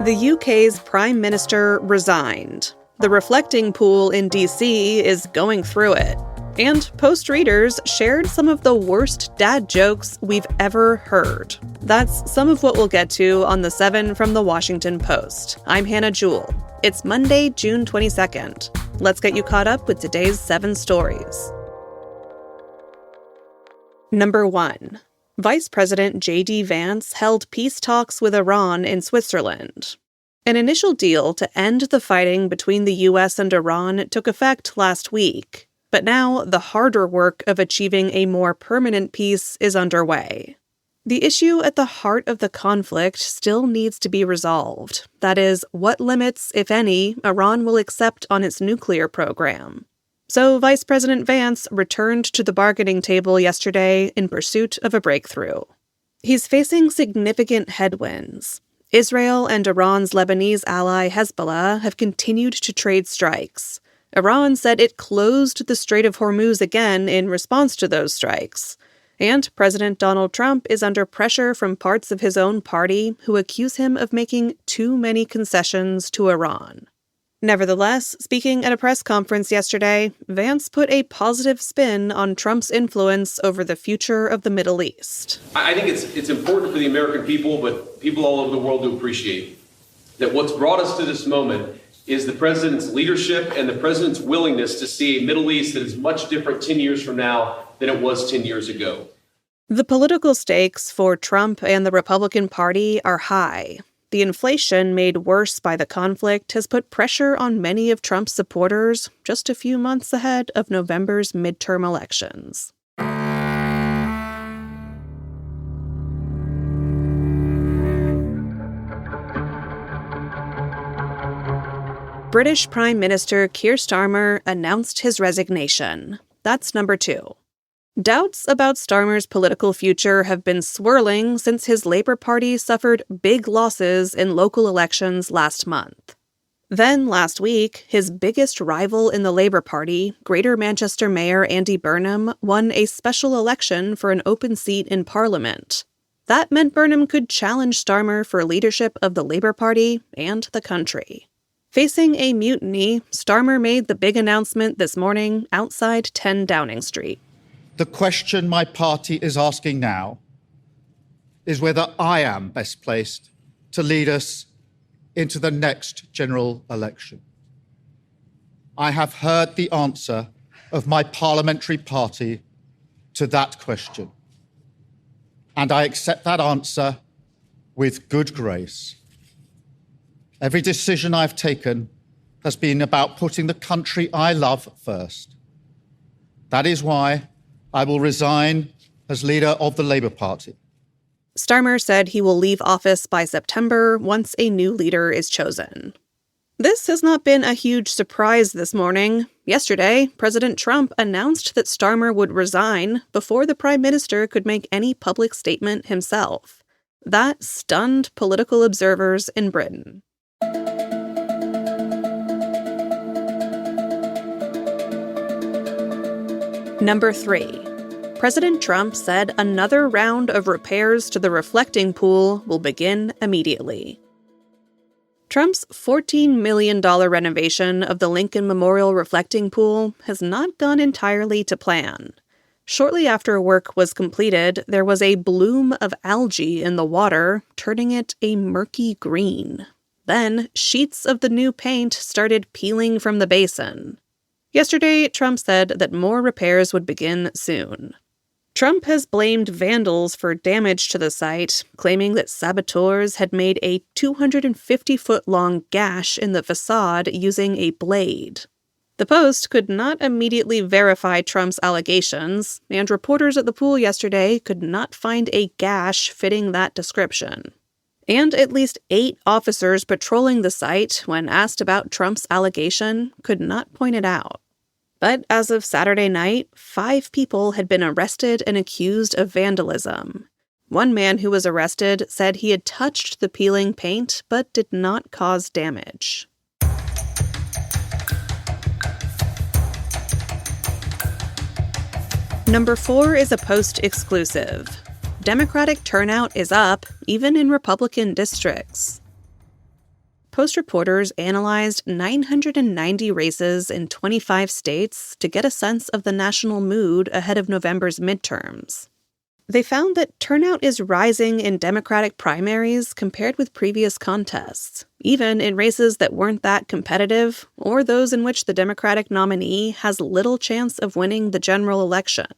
The UK's Prime Minister resigned. The reflecting pool in DC is going through it. And Post readers shared some of the worst dad jokes we've ever heard. That's some of what we'll get to on The 7 from The Washington Post. I'm Hannah Jewell. It's Monday, June 22nd. Let's get you caught up with today's 7 stories. Number 1. Vice President J.D. Vance held peace talks with Iran in Switzerland. An initial deal to end the fighting between the U.S. and Iran took effect last week, but now the harder work of achieving a more permanent peace is underway. The issue at the heart of the conflict still needs to be resolved. That is, what limits, if any, Iran will accept on its nuclear program. So Vice President Vance returned to the bargaining table yesterday in pursuit of a breakthrough. He's facing significant headwinds. Israel and Iran's Lebanese ally Hezbollah have continued to trade strikes. Iran said it closed the Strait of Hormuz again in response to those strikes. And President Donald Trump is under pressure from parts of his own party who accuse him of making too many concessions to Iran. Nevertheless, speaking at a press conference yesterday, Vance put a positive spin on Trump's influence over the future of the Middle East. I think it's important for the American people, but people all over the world to appreciate that what's brought us to this moment is the president's leadership and the president's willingness to see a Middle East that is much different 10 years from now than it was 10 years ago. The political stakes for Trump and the Republican Party are high. The inflation made worse by the conflict has put pressure on many of Trump's supporters just a few months ahead of November's midterm elections. British Prime Minister Keir Starmer announced his resignation. That's number 2. Doubts about Starmer's political future have been swirling since his Labour Party suffered big losses in local elections last month. Then, last week, his biggest rival in the Labour Party, Greater Manchester Mayor Andy Burnham, won a special election for an open seat in Parliament. That meant Burnham could challenge Starmer for leadership of the Labour Party and the country. Facing a mutiny, Starmer made the big announcement this morning outside 10 Downing Street. The question my party is asking now is whether I am best placed to lead us into the next general election. I have heard the answer of my parliamentary party to that question, and I accept that answer with good grace. Every decision I've taken has been about putting the country I love first. That is why I will resign as leader of the Labour Party. Starmer said he will leave office by September once a new leader is chosen. This has not been a huge surprise this morning. Yesterday, President Trump announced that Starmer would resign before the Prime Minister could make any public statement himself. That stunned political observers in Britain. Number 3. President Trump said another round of repairs to the reflecting pool will begin immediately. Trump's $14 million renovation of the Lincoln Memorial reflecting pool has not gone entirely to plan. Shortly after work was completed, there was a bloom of algae in the water, turning it a murky green. Then, sheets of the new paint started peeling from the basin. Yesterday, Trump said that more repairs would begin soon. Trump has blamed vandals for damage to the site, claiming that saboteurs had made a 250-foot-long gash in the facade using a blade. The Post could not immediately verify Trump's allegations, and reporters at the pool yesterday could not find a gash fitting that description. And at least 8 officers patrolling the site, when asked about Trump's allegation, could not point it out. But as of Saturday night, 5 people had been arrested and accused of vandalism. One man who was arrested said he had touched the peeling paint but did not cause damage. Number 4 is a Post exclusive. Democratic turnout is up, even in Republican districts. Post reporters analyzed 990 races in 25 states to get a sense of the national mood ahead of November's midterms. They found that turnout is rising in Democratic primaries compared with previous contests, even in races that weren't that competitive or those in which the Democratic nominee has little chance of winning the general election.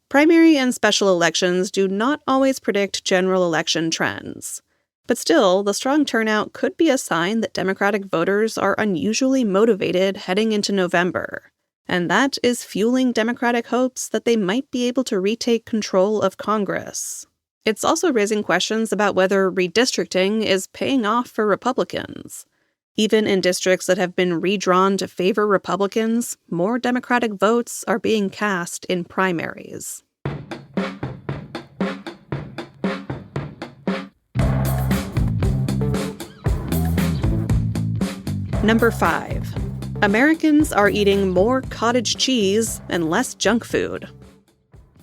Primary and special elections do not always predict general election trends. But still, the strong turnout could be a sign that Democratic voters are unusually motivated heading into November. And that is fueling Democratic hopes that they might be able to retake control of Congress. It's also raising questions about whether redistricting is paying off for Republicans. Even in districts that have been redrawn to favor Republicans, more Democratic votes are being cast in primaries. Number 5. Americans are eating more cottage cheese and less junk food.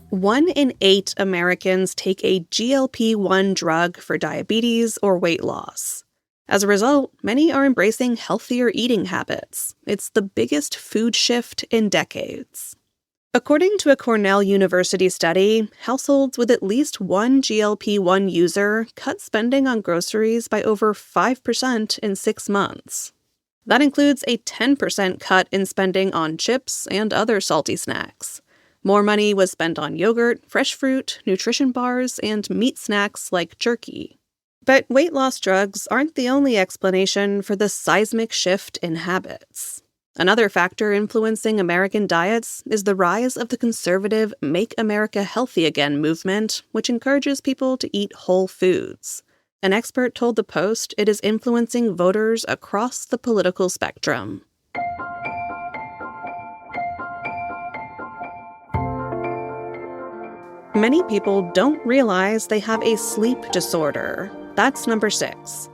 1 in 8 Americans take a GLP-1 drug for diabetes or weight loss. As a result, many are embracing healthier eating habits. It's the biggest food shift in decades. According to a Cornell University study, households with at least one GLP-1 user cut spending on groceries by over 5% in 6 months. That includes a 10% cut in spending on chips and other salty snacks. More money was spent on yogurt, fresh fruit, nutrition bars, and meat snacks like jerky. But weight loss drugs aren't the only explanation for the seismic shift in habits. Another factor influencing American diets is the rise of the conservative Make America Healthy Again movement, which encourages people to eat whole foods. An expert told The Post it is influencing voters across the political spectrum. Many people don't realize they have a sleep disorder. That's number 6.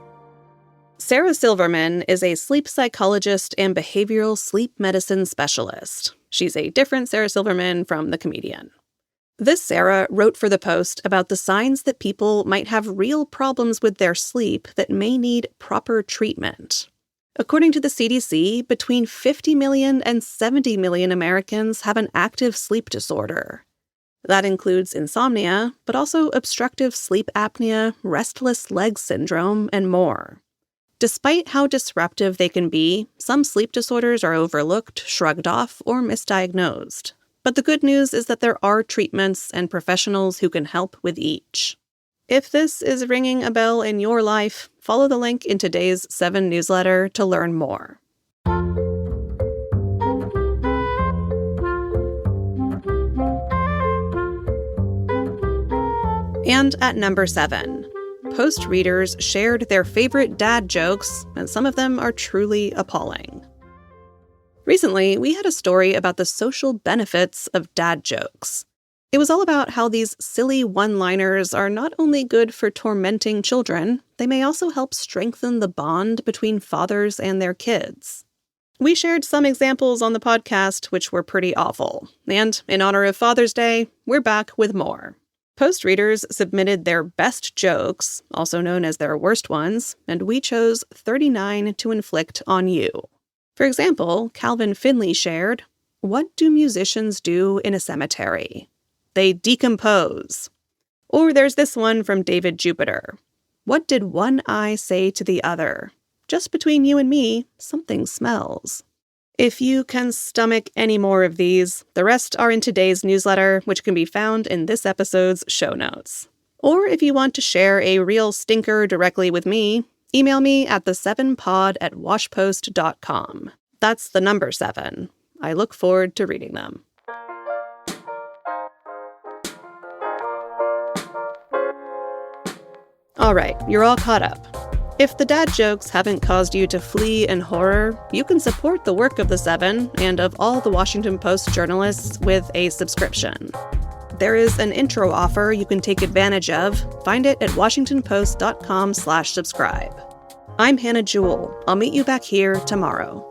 Sarah Silverman is a sleep psychologist and behavioral sleep medicine specialist. She's a different Sarah Silverman from the comedian. This Sarah wrote for The Post about the signs that people might have real problems with their sleep that may need proper treatment. According to the CDC, between 50 million and 70 million Americans have an active sleep disorder. That includes insomnia, but also obstructive sleep apnea, restless leg syndrome, and more. Despite how disruptive they can be, some sleep disorders are overlooked, shrugged off, or misdiagnosed. But the good news is that there are treatments and professionals who can help with each. If this is ringing a bell in your life, follow the link in today's 7 newsletter to learn more. And at number 7, Post readers shared their favorite dad jokes, and some of them are truly appalling. Recently, we had a story about the social benefits of dad jokes. It was all about how these silly one-liners are not only good for tormenting children, they may also help strengthen the bond between fathers and their kids. We shared some examples on the podcast, which were pretty awful. And in honor of Father's Day, we're back with more. Post readers submitted their best jokes, also known as their worst ones, and we chose 39 to inflict on you. For example, Calvin Finley shared, "What do musicians do in a cemetery? They decompose." Or there's this one from David Jupiter. "What did one eye say to the other? Just between you and me, something smells." If you can stomach any more of these, the rest are in today's newsletter, which can be found in this episode's show notes. Or if you want to share a real stinker directly with me, email me at the7pod@washpost.com. That's the number 7. I look forward to reading them. All right, you're all caught up. If the dad jokes haven't caused you to flee in horror, you can support the work of the 7 and of all the Washington Post journalists with a subscription. There is an intro offer you can take advantage of. Find it at washingtonpost.com/subscribe. I'm Hannah Jewell. I'll meet you back here tomorrow.